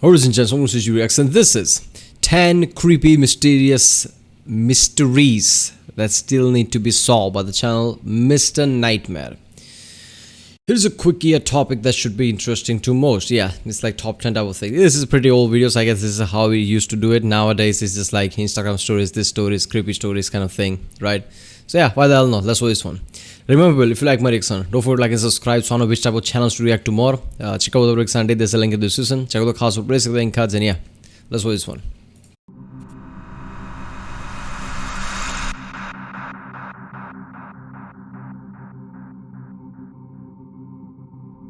Ladies and gentlemen, this is Rex, and this is 10 creepy, mysterious mysteries that still need to be solved by the channel Mr. Nightmare. Here's a quickie, a topic that should be interesting to most. Yeah, it's like top 10 type of thing. This is pretty old videos. I guess this is how we used to do it. Nowadays, it's just like Instagram stories, this stories, creepy stories kind of thing, right? So yeah, why the hell not? Let's do this one. Remember, if you like my reaction, don't forget to like and subscribe so I know which type of channels to react to more. Check out the reaction. There's a link in the description. Check out the cards for basic link cards, and yeah, let's do this one.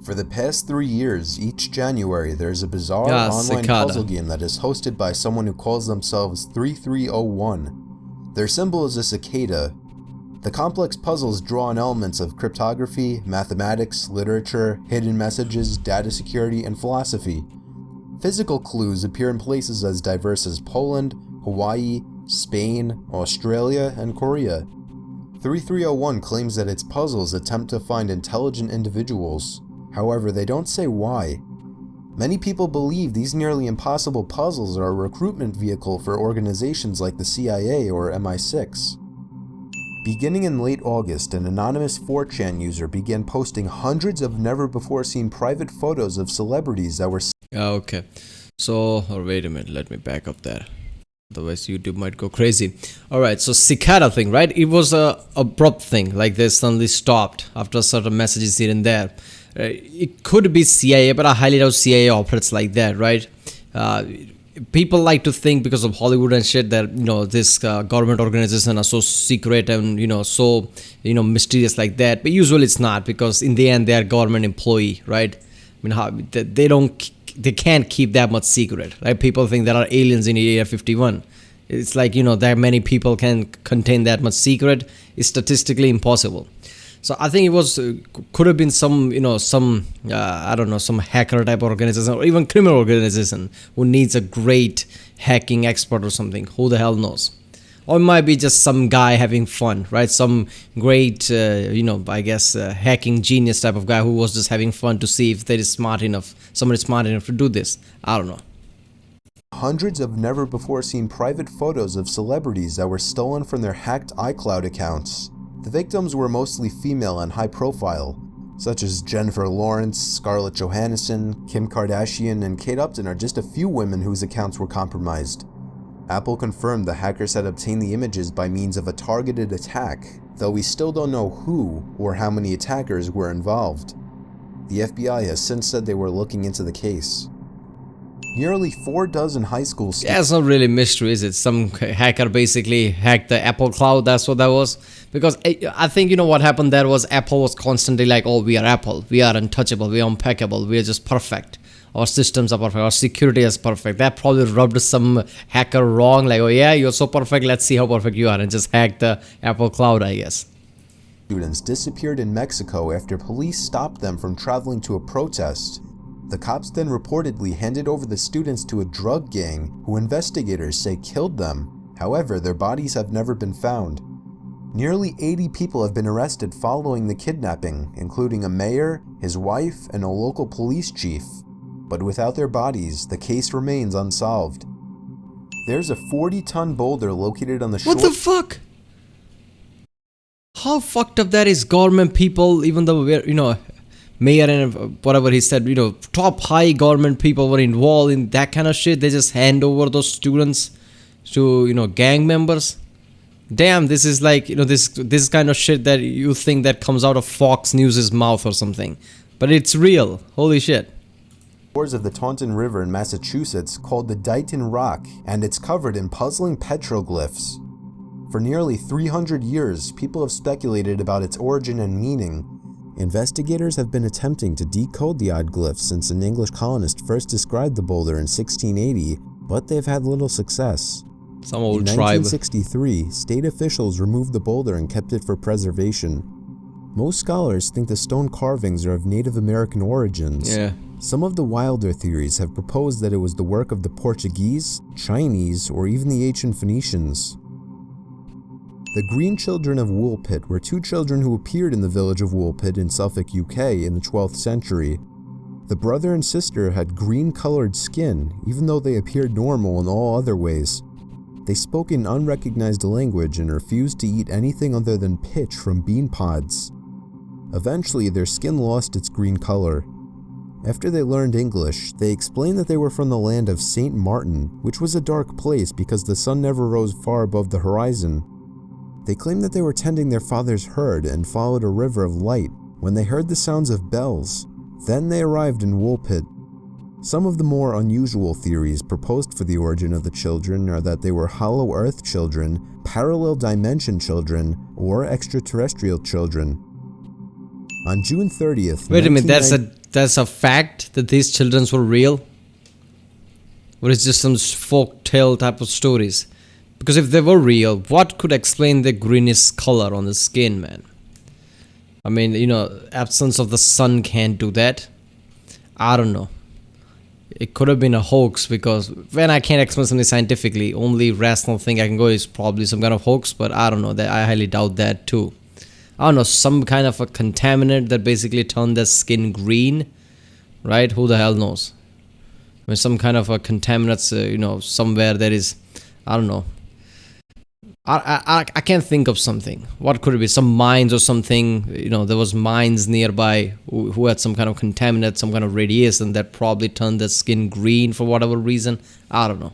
For the past 3 years, each January, there's a bizarre online Cicada puzzle game that is hosted by someone who calls themselves 3301. Their symbol is a cicada. The complex puzzles draw on elements of cryptography, mathematics, literature, hidden messages, data security, and philosophy. Physical clues appear in places as diverse as Poland, Hawaii, Spain, Australia, and Korea. 3301 claims that its puzzles attempt to find intelligent individuals. However, they don't say why. Many people believe these nearly impossible puzzles are a recruitment vehicle for organizations like the CIA or MI6. Beginning in late August, an anonymous 4chan user began posting hundreds of never-before-seen private photos of celebrities that were... Okay, so, wait a minute, let me back up there. Otherwise, YouTube might go crazy. Alright, so cicada thing, right? It was a abrupt thing, like they suddenly stopped after certain messages here and there. It could be CIA, but I highly doubt CIA operates like that, right? People like to think because of Hollywood and shit that, you know, this government organization are so secret and, you know, so, you know, mysterious like that. But usually it's not, because in the end they are government employee, right? I mean, they can't keep that much secret, right? People think there are aliens in Area 51. It's like, you know, that many people can contain that much secret. It's statistically impossible. So I think it was could have been some, you know, some I don't know, some hacker type organization or even criminal organization who needs a great hacking expert or something. Who the hell knows? Or it might be just some guy having fun, right? Some great, you know, I guess hacking genius type of guy who was just having fun to see if they is smart enough, somebody smart enough to do this. I don't know. Hundreds of never-before-seen private photos of celebrities that were stolen from their hacked iCloud accounts. The victims were mostly female and high profile, such as Jennifer Lawrence, Scarlett Johansson, Kim Kardashian, and Kate Upton are just a few women whose accounts were compromised. Apple confirmed the hackers had obtained the images by means of a targeted attack, though we still don't know who or how many attackers were involved. The FBI has since said they were looking into the case. Nearly 4 dozen high school students... Yeah, it's not really a mystery, is it? Some hacker basically hacked the Apple cloud, that's what that was. Because I think, you know, what happened there was Apple was constantly like, oh, we are Apple, we are untouchable, we are impeccable, we are just perfect. Our systems are perfect, our security is perfect. That probably rubbed some hacker wrong, like, oh yeah, you're so perfect, let's see how perfect you are, and just hacked the Apple cloud, I guess. Students disappeared in Mexico after police stopped them from traveling to a protest. The cops then reportedly handed over the students to a drug gang who investigators say killed them. However, their bodies have never been found. Nearly 80 people have been arrested following the kidnapping, including a mayor, his wife, and a local police chief. But without their bodies, the case remains unsolved. There's a 40-ton boulder located on the shore... What the fuck? How fucked up that is, government people, even though we're, you know... Mayor and whatever he said, you know, top high government people were involved in that kind of shit. They just hand over those students to, you know, gang members. Damn, this is like, you know, this kind of shit that you think that comes out of Fox News's mouth or something. But it's real. Holy shit. Shores of the Taunton River in Massachusetts called the Dighton Rock, and it's covered in puzzling petroglyphs. For nearly 300 years, people have speculated about its origin and meaning. Investigators have been attempting to decode the odd glyphs since an English colonist first described the boulder in 1680, but they've had little success. Some old in tribe. 1963, state officials removed the boulder and kept it for preservation. Most scholars think the stone carvings are of Native American origins. Yeah. Some of the wilder theories have proposed that it was the work of the Portuguese, Chinese, or even the ancient Phoenicians. The Green Children of Woolpit were 2 children who appeared in the village of Woolpit in Suffolk, UK in the 12th century. The brother and sister had green-colored skin, even though they appeared normal in all other ways. They spoke an unrecognized language and refused to eat anything other than pitch from bean pods. Eventually, their skin lost its green color. After they learned English, they explained that they were from the land of Saint Martin, which was a dark place because the sun never rose far above the horizon. They claimed that they were tending their father's herd and followed a river of light when they heard the sounds of bells. Then they arrived in Woolpit. Some of the more unusual theories proposed for the origin of the children are that they were Hollow Earth children, parallel dimension children, or extraterrestrial children. On June 30th, Wait a minute, that's a fact that these children were real? Or is just some folk tale type of stories? Because if they were real, what could explain the greenish color on the skin, man? I mean, you know, absence of the sun can't do that. I don't know. It could have been a hoax, because when I can't explain something scientifically, only rational thing I can go is probably some kind of hoax, but I don't know, that I highly doubt that too. I don't know, some kind of a contaminant that basically turned their skin green, right? Who the hell knows? I mean, some kind of a contaminant, you know, somewhere there is, I don't know. I can't think of something. What could it be? Some mines or something, you know, there was mines nearby who had some kind of contaminant, some kind of radiation that probably turned their skin green for whatever reason. I don't know.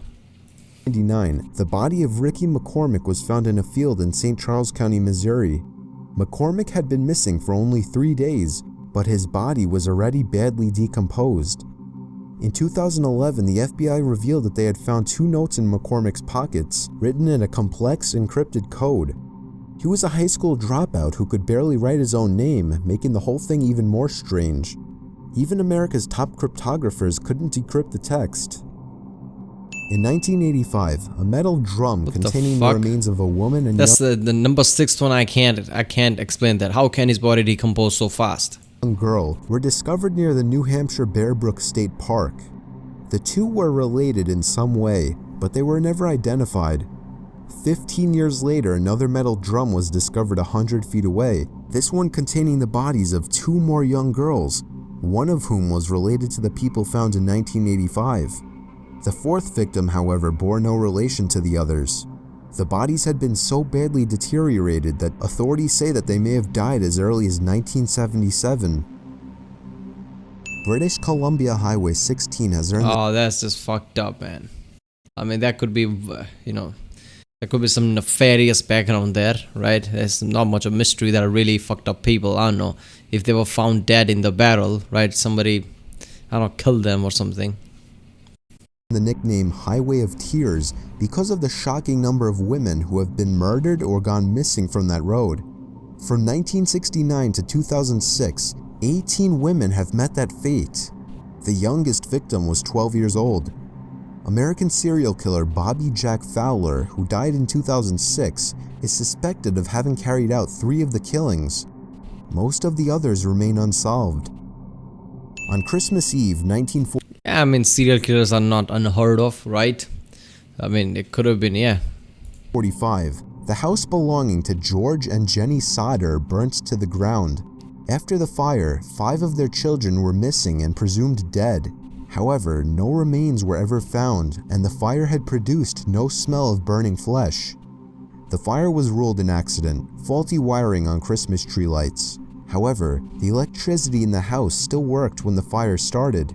1999, the body of Ricky McCormick was found in a field in St. Charles County, Missouri. McCormick had been missing for only 3 days, but his body was already badly decomposed. In 2011, the FBI revealed that they had found 2 notes in McCormick's pockets, written in a complex encrypted code. He was a high school dropout who could barely write his own name, making the whole thing even more strange. Even America's top cryptographers couldn't decrypt the text. In 1985, a metal drum containing the remains of a woman and that's the number 6 one. I can't explain that. How can his body decompose so fast? Young girl were discovered near the New Hampshire Bear Brook State Park. The 2 were related in some way, but they were never identified. 15 years later, another metal drum was discovered 100 feet away, this one containing the bodies of 2 more young girls, one of whom was related to the people found in 1985. The 4th victim, however, bore no relation to the others. The bodies had been so badly deteriorated that authorities say that they may have died as early as 1977. British Columbia Highway 16 has earned... Oh, that's just fucked up, man. I mean, that could be, you know, there could be some nefarious background there, right? There's not much of mystery that are really fucked up people. I don't know. If they were found dead in the barrel, right? Somebody, I don't know, killed them or something. The nickname Highway of Tears because of the shocking number of women who have been murdered or gone missing from that road. From 1969 to 2006, 18 women have met that fate. The youngest victim was 12 years old. American serial killer Bobby Jack Fowler, who died in 2006, is suspected of having carried out 3 of the killings. Most of the others remain unsolved. On Christmas Eve, 1940, I mean, serial killers are not unheard of, right? I mean, it could have been, yeah. 45. The house belonging to George and Jenny Cider burnt to the ground. After the fire, 5 of their children were missing and presumed dead. However, no remains were ever found, and the fire had produced no smell of burning flesh. The fire was ruled an accident, faulty wiring on Christmas tree lights. However, the electricity in the house still worked when the fire started.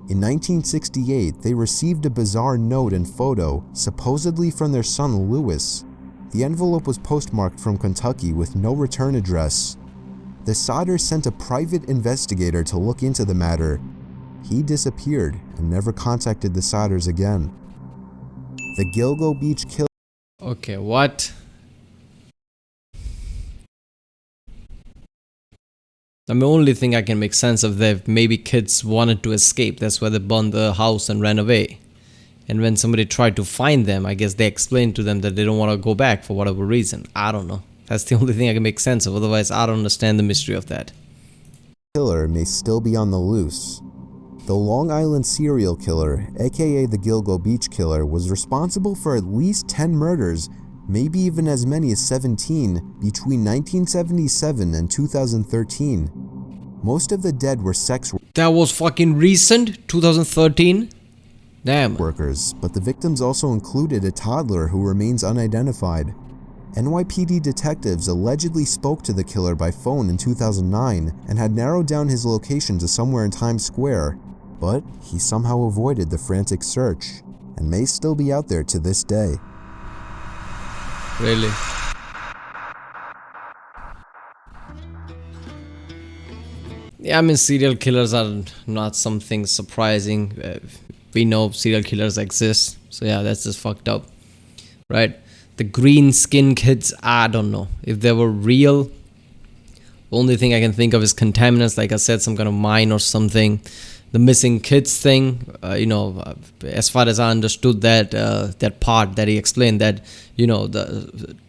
In 1968, they received a bizarre note and photo, supposedly from their son Louis. The envelope was postmarked from Kentucky with no return address. The Ciders sent a private investigator to look into the matter. He disappeared and never contacted the Ciders again. The Gilgo Beach killer. Okay, what? The only thing I can make sense of that, maybe kids wanted to escape. That's why they burned the house and ran away. And when somebody tried to find them, I guess they explained to them that they don't want to go back for whatever reason. I don't know. That's the only thing I can make sense of. Otherwise, I don't understand the mystery of that. Killer may still be on the loose. The Long Island serial killer, aka the Gilgo Beach killer, was responsible for at least 10 murders, maybe even as many as 17, between 1977 and 2013. Most of the dead were sex That was fucking recent, 2013. Damn. workers, but the victims also included a toddler who remains unidentified. NYPD detectives allegedly spoke to the killer by phone in 2009 and had narrowed down his location to somewhere in Times Square, but he somehow avoided the frantic search and may still be out there to this day. Really? Yeah, I mean, serial killers are not something surprising. We know serial killers exist, so yeah, that's just fucked up, right? The green skin kids, I don't know if they were real. The only thing I can think of is contaminants, like I said, some kind of mine or something. The missing kids thing, as far as I understood that part that he explained, that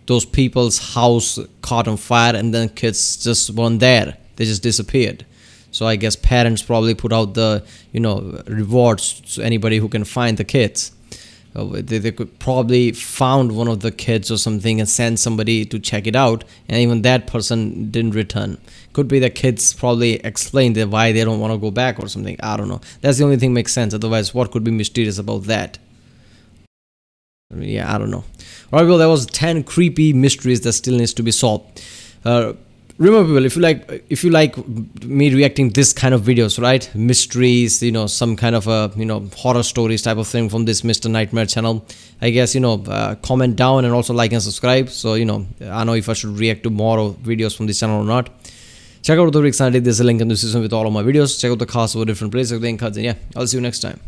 those people's house caught on fire and then kids just weren't there, they just disappeared. So I guess parents probably put out the rewards to anybody who can find the kids. They could probably found one of the kids or something and send somebody to check it out, and even that person didn't return. Could be the kids probably explained that why they don't want to go back or something. I don't know. That's the only thing makes sense. Otherwise, what could be mysterious about that? Yeah, I don't know. Alright, well, that was 10 creepy mysteries that still needs to be solved. Remember, people, if you like me reacting this kind of videos, right? Mysteries, some kind of a horror stories type of thing from this Mr. Nightmare channel, I guess comment down and also like and subscribe. So I know if I should react to more videos from this channel or not. Check out the Rick Sandy. There's a link in the description with all of my videos. Check out the cast over different places. And yeah, I'll see you next time.